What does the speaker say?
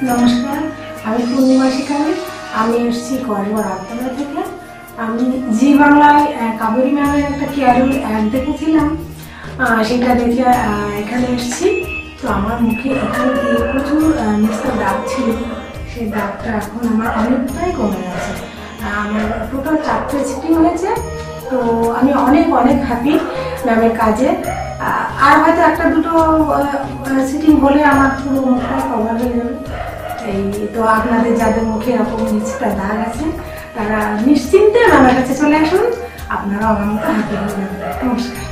নমস্কার, আমি পূর্ণিমা শিকারী। আমি এসেছি কসবা রাততলা থেকে। আমি জি বাংলায় কাবেরী ম্যামের একটা কেয়ারল অ্যাড দেখেছিলাম, সেটা দেখে এখানে এসেছি। তো আমার মুখে এখানে প্রচুর মিস্টার দাগ ছিল, সেই দাগটা এখন আমার অনেকটাই কমে গেছে। আমার টোটাল 4টে সিটিং হয়েছে। তো আমি অনেক অনেক হ্যাপি ম্যামের কাজে। আর হয়তো একটা দুটো সিটিং হলে আমার পুরো মুখটা কভার হয়ে যাবে। এই তো আপনাদের যাদের মুখে এরকম মিস্টার দাগ আছে তারা নিশ্চিন্তে আমার কাছে চলে আসুন, আপনারাও আমার মতো হ্যাপি হয়ে যাবেন। নমস্কার।